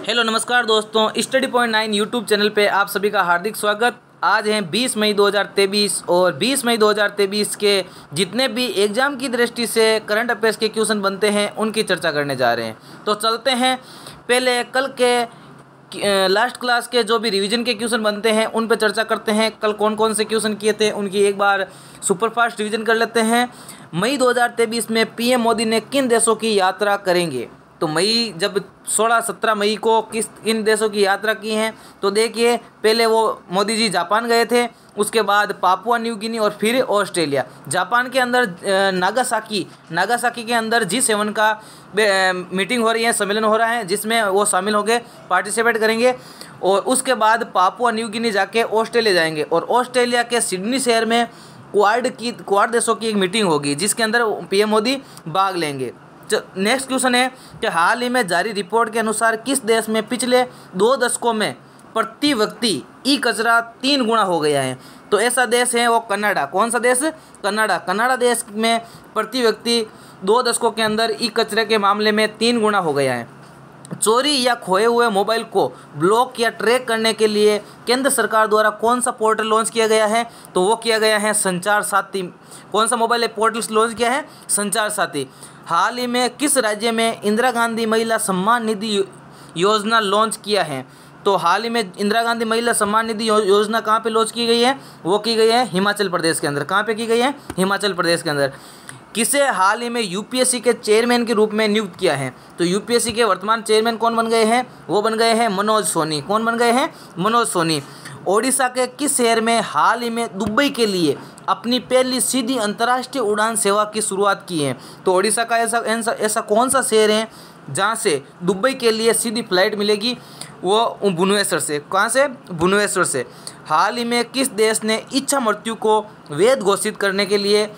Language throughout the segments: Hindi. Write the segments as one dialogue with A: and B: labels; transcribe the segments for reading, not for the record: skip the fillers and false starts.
A: हेलो नमस्कार दोस्तों, स्टडी पॉइंट 9 यूट्यूब चैनल पे आप सभी का हार्दिक स्वागत। आज है 20 मई 2023 और 20 मई 2023 के जितने भी एग्ज़ाम की दृष्टि से करंट अफेयर्स के क्वेश्चन बनते हैं उनकी चर्चा करने जा रहे हैं। तो चलते हैं, पहले कल के लास्ट क्लास के जो भी रिवीजन के क्वेश्चन बनते हैं उन पर चर्चा करते हैं। कल कौन कौन से क्वेश्चन किए थे उनकी एक बार सुपरफास्ट रिवीजन कर लेते हैं। मई 2023 में पीएम मोदी ने किन देशों की यात्रा करेंगे? तो मई जब 16-17 मई को किन देशों की यात्रा की हैं तो देखिए, पहले वो मोदी जी जापान गए थे, उसके बाद पापुआ न्यू गिनी और फिर ऑस्ट्रेलिया। जापान के अंदर नागासाकी के अंदर G7 का मीटिंग हो रही है, सम्मेलन हो रहा है, जिसमें वो शामिल होंगे, पार्टिसिपेट करेंगे। और उसके बाद पापुआ न्यू गिनी जाके ऑस्ट्रेलिया जाएंगे और ऑस्ट्रेलिया के सिडनी शहर में क्वाड देशों की एक मीटिंग होगी जिसके अंदर पीएम मोदी भाग लेंगे। नेक्स्ट क्वेश्चन है कि हाल ही में जारी रिपोर्ट के अनुसार किस देश में पिछले 2 दशकों में प्रति व्यक्ति ई कचरा 3 गुना हो गया है? तो ऐसा देश है वो कनाडा। कौन सा देश? कनाडा देश में प्रति व्यक्ति 2 दशकों के अंदर ई कचरे के मामले में 3 गुना हो गया है। चोरी या खोए हुए मोबाइल को ब्लॉक या ट्रैक करने के लिए केंद्र सरकार द्वारा कौन सा पोर्टल लॉन्च किया गया है? तो वो किया गया है संचार साथी। कौन सा मोबाइल पोर्टल लॉन्च किया है? संचार साथी। हाल ही में किस राज्य में इंदिरा गांधी महिला सम्मान निधि योजना लॉन्च किया है? तो हाल ही में इंदिरा गांधी महिला सम्मान निधि योजना कहाँ पे लॉन्च की गई है? वो की गई है हिमाचल प्रदेश के अंदर। कहाँ पे की गई है? हिमाचल प्रदेश के अंदर। किसे हाल ही में यूपीएससी के चेयरमैन के रूप में नियुक्त किया है? तो यूपीएससी के वर्तमान चेयरमैन कौन बन गए हैं? वो बन गए हैं मनोज सोनी। कौन बन गए हैं? मनोज सोनी। ओडिशा के किस शहर में हाल ही में दुबई के लिए अपनी पहली सीधी अंतर्राष्ट्रीय उड़ान सेवा की शुरुआत की है? तो ओडिशा का ऐसा कौन सा शहर है जहाँ से दुबई के लिए सीधी फ्लाइट मिलेगी? वो भुवनेश्वर से। कहाँ से? भुवनेश्वर से। हाल ही में किस देश ने इच्छा मृत्यु को वैध घोषित करने के लिए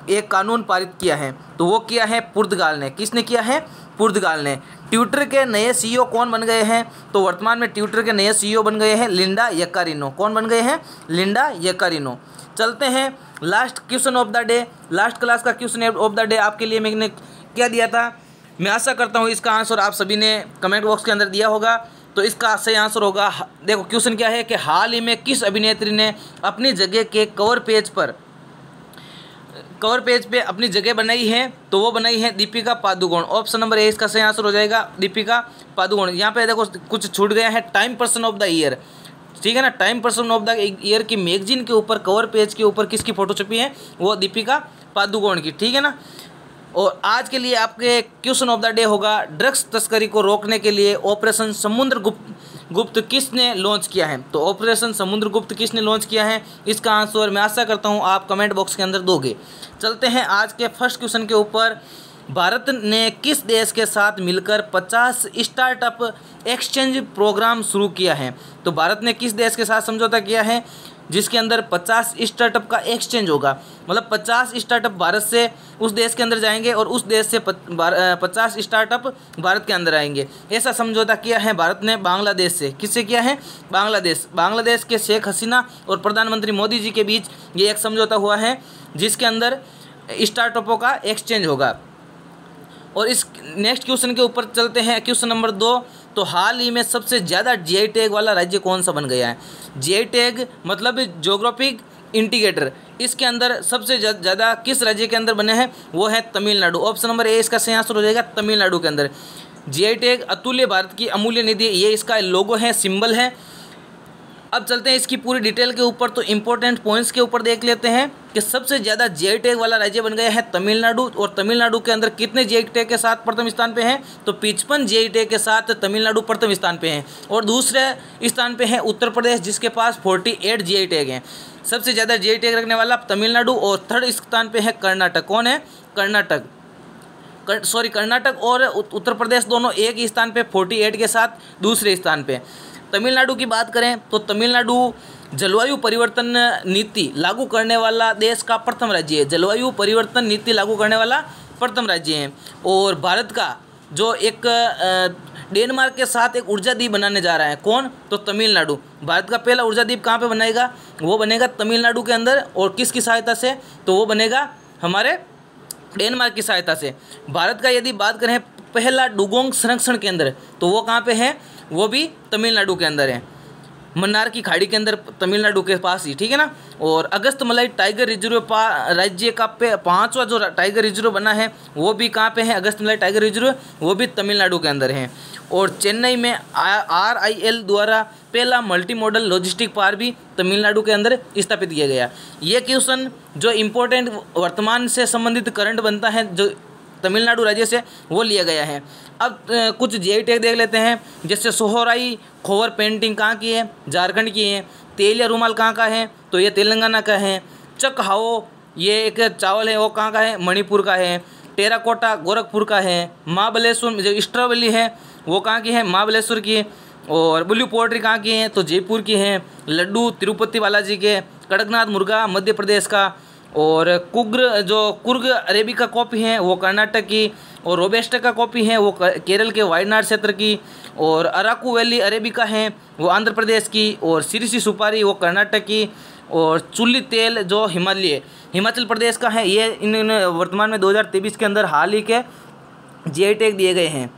A: एक कानून पारित किया है? तो वो किया है पुर्तगाल ने। किसने किया है? पुर्तगाल ने। ट्विटर के नए सीईओ कौन बन गए हैं? तो वर्तमान में ट्विटर के नए सीईओ बन गए हैं लिंडा यकारिनो। कौन बन गए हैं? लिंडा यकारिनो। चलते हैं last question of the day. Last class का क्वेश्चन ऑफ द डे आपके लिए मैंने क्या दिया था? मैं आशा करता हूँ इसका आंसर आप सभी ने कमेंट बॉक्स के अंदर दिया होगा। तो इसका सही आंसर होगा, देखो क्वेश्चन क्या है कि हाल ही में किस अभिनेत्री ने अपनी जगह के कवर पेज पे अपनी जगह बनाई है? तो वो बनाई है Deepika Padukone. Option number A इसका सही आंसर हो जाएगा, दीपिका पादुकोण। यहाँ पे देखो कुछ छूट गया है, time person of the year, ठीक है ना। Time person of the year की मैगजीन के ऊपर कवर पेज के ऊपर किसकी फोटो छपी है? वो दीपिका पादुकोण की, ठीक है ना। और आज के लिए आपके क्वेश्चन ऑफ द डे होगा, ड्रग्स तस्करी को रोकने के लिए ऑपरेशन समुद्रगुप्त किसने लॉन्च किया है? तो ऑपरेशन समुद्रगुप्त किसने लॉन्च किया है? इसका आंसर मैं आशा करता हूं आप कमेंट बॉक्स के अंदर दोगे। चलते हैं आज के फर्स्ट क्वेश्चन के ऊपर। भारत ने किस देश के साथ मिलकर 50 स्टार्टअप एक्सचेंज प्रोग्राम शुरू किया है? तो भारत ने किस देश के साथ समझौता किया है जिसके अंदर 50 स्टार्टअप का एक्सचेंज होगा? मतलब 50 स्टार्टअप भारत से उस देश के अंदर जाएंगे और उस देश से 50 स्टार्टअप भारत के अंदर आएंगे। ऐसा समझौता किया है भारत ने बांग्लादेश से। किससे किया है? बांग्लादेश के शेख हसीना और प्रधानमंत्री मोदी जी के बीच ये एक समझौता हुआ है जिसके अंदर स्टार्टअपों का एक्सचेंज होगा। और इस नेक्स्ट क्वेश्चन के ऊपर चलते हैं, क्वेश्चन नंबर 2। तो हाल ही में सबसे ज़्यादा जीआई टैग वाला राज्य कौन सा बन गया है? जीआई टैग मतलब ज्योग्राफिक इंडिकेटर, इसके अंदर सबसे ज़्यादा किस राज्य के अंदर बने हैं? वो है तमिलनाडु। ऑप्शन नंबर ए इसका सही आंसर हो जाएगा, तमिलनाडु के अंदर। जीआई टैग अतुल्य भारत की अमूल्य निधि, ये इसका लोगो है, सिंबल है। अब चलते हैं इसकी पूरी डिटेल के ऊपर। तो इंपॉर्टेंट पॉइंट्स के ऊपर देख लेते हैं कि सबसे ज़्यादा जीआई टैग वाला राज्य बन गया है तमिलनाडु। और तमिलनाडु के अंदर कितने जीआई टैग के साथ प्रथम स्थान पे हैं? तो 55 जीआई टैग के साथ तमिलनाडु प्रथम स्थान पे हैं। और दूसरे स्थान पे है उत्तर प्रदेश जिसके पास 48 जीआई टैग हैं। सबसे ज़्यादा जीआई टैग रखने वाला तमिलनाडु। और थर्ड स्थान पे है कर्नाटक। कौन है? कर्नाटक और उत्तर प्रदेश दोनों एक ही स्थान पे 48 के साथ दूसरे स्थान पे। तमिलनाडु की बात करें तो तमिलनाडु जलवायु परिवर्तन नीति लागू करने वाला देश का प्रथम राज्य है। जलवायु परिवर्तन नीति लागू करने वाला प्रथम राज्य है। और भारत का जो एक डेनमार्क के साथ एक ऊर्जा द्वीप बनाने जा रहा है, कौन? तो तमिलनाडु। भारत का पहला ऊर्जा द्वीप कहाँ पे बनाएगा? वो बनेगा तमिलनाडु के अंदर। और किसकी सहायता से? तो वो बनेगा हमारे डेनमार्क की सहायता से। भारत का यदि बात करें पहला डुगोंग संरक्षण केंद्र, तो वो कहाँ पे है? वो भी तमिलनाडु के अंदर है, मन्नार की खाड़ी के अंदर, तमिलनाडु के पास ही, ठीक है ना। और अगस्तमलाई टाइगर रिजर्व राज्य का 5वां जो टाइगर रिजर्व बना है वो भी कहाँ पे है, अगस्तमलाई टाइगर रिजर्व, वो भी तमिलनाडु के अंदर है। और चेन्नई में RIL द्वारा पहला मल्टी मॉडल लॉजिस्टिक पार्क भी तमिलनाडु के अंदर स्थापित किया गया। ये क्वेश्चन जो इम्पोर्टेंट वर्तमान से संबंधित करंट बनता है जो तमिलनाडु राज्य से, वो लिया गया है। अब कुछ GI टैग देख लेते हैं, जैसे सोहराई खोवर पेंटिंग कहाँ की है, झारखंड की है। तेलिया रुमाल कहाँ का है, तो ये तेलंगाना का है। चक हाओ ये एक चावल है, वो कहाँ का है, मणिपुर का है। टेराकोटा गोरखपुर का है। महाबलेश्वर जो स्ट्रॉबेरी है वो कहाँ की है, महाबलेश्वर की। और ब्लू पोल्ट्री कहाँ की है, तो जयपुर की है। लड्डू तिरुपति बालाजी के। कड़कनाथ मुर्गा मध्य प्रदेश का। और कुर्ग अरेबिका कॉफ़ी है वो कर्नाटक की। और रोबेस्टा का कॉफ़ी है वो केरल के वायनाड क्षेत्र की। और अराकू वैली अरेबिका है वो आंध्र प्रदेश की। और सिरसी सुपारी वो कर्नाटक की। और चुल्ली तेल जो हिमाचल प्रदेश का है। ये इन वर्तमान में 2023 के अंदर हाल ही के GI टैग दिए गए हैं।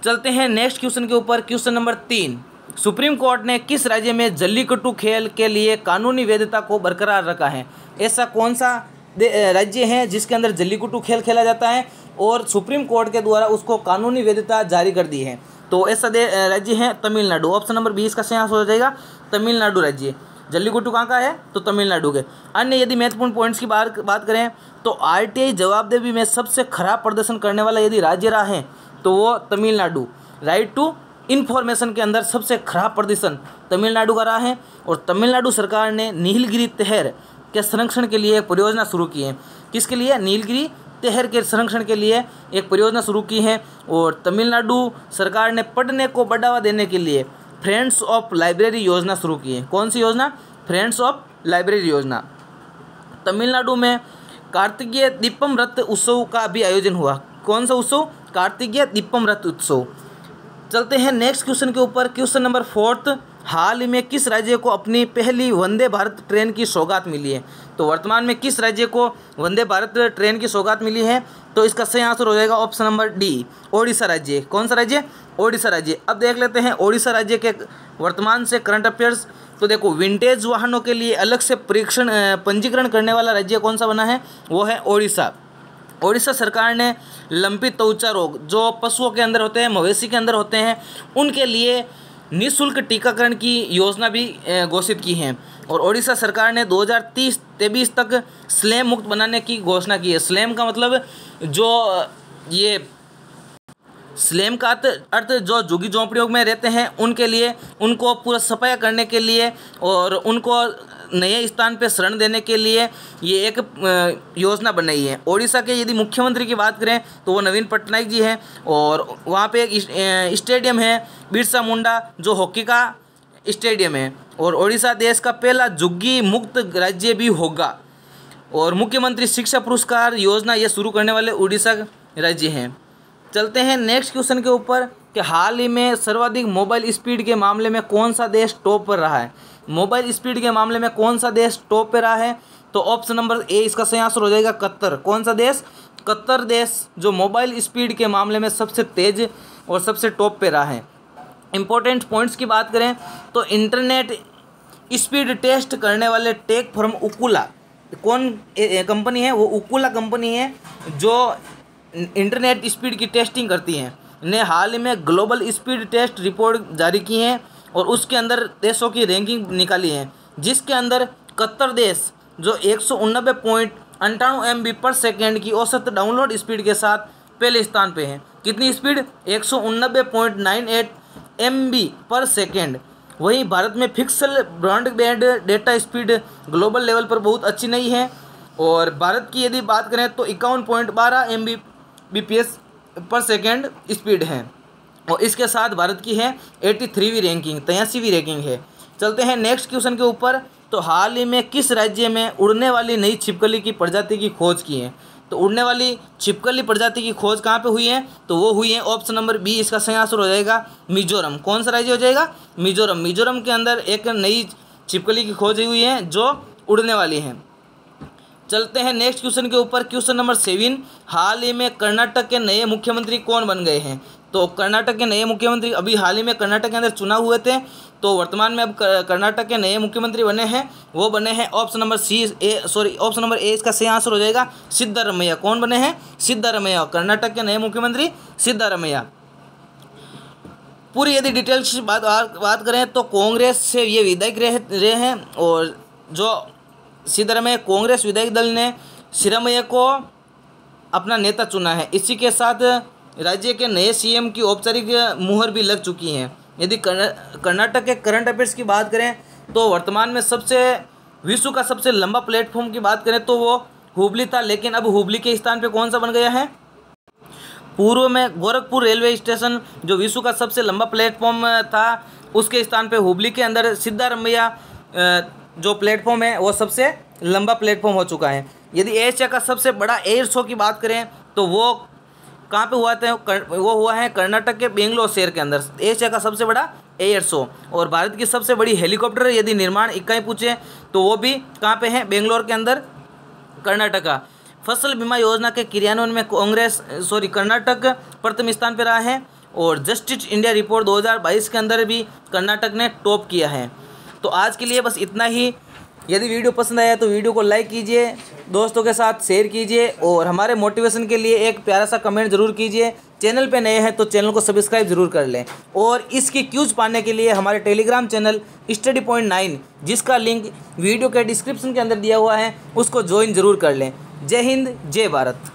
A: चलते हैं नेक्स्ट क्वेश्चन के ऊपर। क्वेश्चन नंबर 3, सुप्रीम कोर्ट ने किस राज्य में जल्लीकट्टू खेल के लिए कानूनी वैधता को बरकरार रखा है? ऐसा कौन सा राज्य है जिसके अंदर जल्लीकट्टू खेल खेला जाता है और सुप्रीम कोर्ट के द्वारा उसको कानूनी वैधता जारी कर दी है? तो ऐसा राज्य है तमिलनाडु। ऑप्शन नंबर 20 का सही आंसर हो जाएगा तमिलनाडु राज्य। जल्लीकट्टू कहाँ का है, तो तमिलनाडु के। अन्य यदि महत्वपूर्ण पॉइंट्स की बात करें तो RTI जवाबदेही में सबसे खराब प्रदर्शन करने वाला यदि राज्य रहा है तो वो तमिलनाडु। राइट टू इन्फॉर्मेशन के अंदर सबसे खराब प्रदर्शन तमिलनाडु का रहा है। और तमिलनाडु सरकार ने नीलगिरी तहर के संरक्षण के लिए एक परियोजना शुरू की है। किसके लिए? नीलगिरी तहर के संरक्षण के लिए एक परियोजना शुरू की है। और तमिलनाडु सरकार ने पढ़ने को बढ़ावा देने के लिए फ्रेंड्स ऑफ लाइब्रेरी योजना शुरू की है। कौन सी योजना? फ्रेंड्स ऑफ लाइब्रेरी योजना। तमिलनाडु में कार्तिकेय दीपम रथ उत्सव का भी आयोजन हुआ। कौन सा उत्सव? कार्तिकेय दीपम रथ उत्सव। चलते हैं नेक्स्ट क्वेश्चन के ऊपर। क्वेश्चन नंबर 4, हाल ही में किस राज्य को अपनी पहली वंदे भारत ट्रेन की सौगात मिली है? तो वर्तमान में किस राज्य को वंदे भारत ट्रेन की सौगात मिली है? तो इसका सही आंसर हो जाएगा ऑप्शन नंबर D, ओडिशा राज्य। कौन सा राज्य? ओडिशा राज्य। अब देख लेते हैं ओडिशा राज्य के वर्तमान से करंट अफेयर्स। तो देखो, विंटेज वाहनों के लिए अलग से पंजीकरण करने वाला राज्य कौन सा बना है? वो है ओडिशा। ओडिशा सरकार ने लंपित त्वचा रोग जो पशुओं के अंदर होते हैं, मवेशी के अंदर होते हैं, उनके लिए निःशुल्क टीकाकरण की योजना भी घोषित की है। और ओडिशा सरकार ने 2030-23 तक स्लैम मुक्त बनाने की घोषणा की है। स्लैम का मतलब जो ये स्लैम का अर्थ जो झुग्गी झोंपड़ियों में रहते हैं उनके लिए, उनको पूरा सफाया करने के लिए और उनको नए स्थान पे शरण देने के लिए ये एक योजना बनाई है। ओडिशा के यदि मुख्यमंत्री की बात करें तो वो नवीन पटनायक जी हैं। और वहाँ पे एक स्टेडियम है बिरसा मुंडा जो हॉकी का स्टेडियम है। और ओडिशा देश का पहला झुग्गी मुक्त राज्य भी होगा। और मुख्यमंत्री शिक्षा पुरस्कार योजना ये शुरू करने वाले उड़ीसा राज्य हैं। चलते हैं नेक्स्ट क्वेश्चन के ऊपर कि हाल ही में सर्वाधिक मोबाइल स्पीड के मामले में कौन सा देश टॉप पर रहा है? मोबाइल स्पीड के मामले में कौन सा देश टॉप पे रहा है? तो ऑप्शन नंबर A इसका सही आंसर हो जाएगा कतर। कौन सा देश? कतर देश जो मोबाइल स्पीड के मामले में सबसे तेज और सबसे टॉप पे रहा है। इंपॉर्टेंट पॉइंट्स की बात करें तो इंटरनेट स्पीड टेस्ट करने वाले टेक फर्म उकुला, कौन कंपनी है? वो उकुला कंपनी है जो इंटरनेट स्पीड की टेस्टिंग करती हैं, ने हाल ही में ग्लोबल स्पीड टेस्ट रिपोर्ट जारी की है और उसके अंदर देशों की रैंकिंग निकाली है, जिसके अंदर कतर देश जो 189.98 MB/सेकेंड की औसत डाउनलोड स्पीड के साथ पहले स्थान पे है। कितनी स्पीड? 189.98 MB/सेकेंड। वहीं भारत में pixel broadband data speed global level पर बहुत अच्छी नहीं है। और भारत की यदि बात करें तो 51.12 MB/सेकेंड स्पीड है। और इसके साथ भारत की है 83वीं रैंकिंग, 83वीं रैंकिंग है। चलते हैं नेक्स्ट क्वेश्चन के ऊपर। तो हाल ही में किस राज्य में उड़ने वाली नई छिपकली की प्रजाति की खोज की है? तो उड़ने वाली छिपकली प्रजाति की खोज कहाँ पे हुई है? तो वो हुई है ऑप्शन नंबर B, इसका सही आंसर हो जाएगा मिजोरम। कौन सा राज्य हो जाएगा? मिजोरम। मिजोरम के अंदर एक नई छिपकली की खोज हुई है जो उड़ने वाली है। चलते हैं नेक्स्ट क्वेश्चन के ऊपर। क्वेश्चन नंबर 7, हाल ही में कर्नाटक के नए मुख्यमंत्री कौन बन गए हैं? तो कर्नाटक के नए मुख्यमंत्री अभी हाल ही में कर्नाटक के अंदर चुनाव हुए थे, तो वर्तमान में अब कर्नाटक के नए मुख्यमंत्री बने हैं, वो बने हैं ऑप्शन नंबर ए इसका सही आंसर हो जाएगा सिद्धारमैया। कौन बने हैं? सिद्धारमैया। कर्नाटक के नए मुख्यमंत्री सिद्धारमैया। पूरी यदि डिटेल्स की बात करें तो कांग्रेस से ये विधायक रहे हैं, और जो सिद्धारमैया कांग्रेस विधायक दल ने सिद्धरामैया को अपना नेता चुना है। इसी के साथ राज्य के नए सीएम की औपचारिक मुहर भी लग चुकी है। यदि कर्नाटक के करंट अफेयर्स की बात करें तो वर्तमान में विश्व का सबसे लंबा प्लेटफॉर्म की बात करें तो वो हुबली था, लेकिन अब हुबली के स्थान पे कौन सा बन गया है? पूर्व में गोरखपुर रेलवे स्टेशन जो विश्व का सबसे लंबा प्लेटफॉर्म था, उसके स्थान पे हुबली के अंदर सिद्धारमैया जो प्लेटफॉर्म है वो सबसे लंबा प्लेटफॉर्म हो चुका है। यदि एशिया का सबसे बड़ा एयर शो की बात करें तो वो कहाँ पे हुआ था? वो हुआ है कर्नाटक के बेंगलोर शहर के अंदर, एशिया का सबसे बड़ा एयर शो। और भारत की सबसे बड़ी हेलीकॉप्टर यदि निर्माण इकाई पूछे तो वो भी कहाँ पे है? बेंगलोर के अंदर, कर्नाटका। फसल बीमा योजना के क्रियान्वयन में कर्नाटक प्रथम स्थान पर रहा है, और जस्टिस इंडिया रिपोर्ट 2022 के अंदर भी कर्नाटक ने टॉप किया है। तो आज के लिए बस इतना ही। यदि वीडियो पसंद आया तो वीडियो को लाइक कीजिए, दोस्तों के साथ शेयर कीजिए, और हमारे मोटिवेशन के लिए एक प्यारा सा कमेंट ज़रूर कीजिए। चैनल पे नए हैं तो चैनल को सब्सक्राइब ज़रूर कर लें, और इसकी क्यूज पाने के लिए हमारे टेलीग्राम चैनल स्टडी पॉइंट 9 जिसका लिंक वीडियो के डिस्क्रिप्शन के अंदर दिया हुआ है उसको ज्वाइन ज़रूर कर लें। जय हिंद, जय भारत।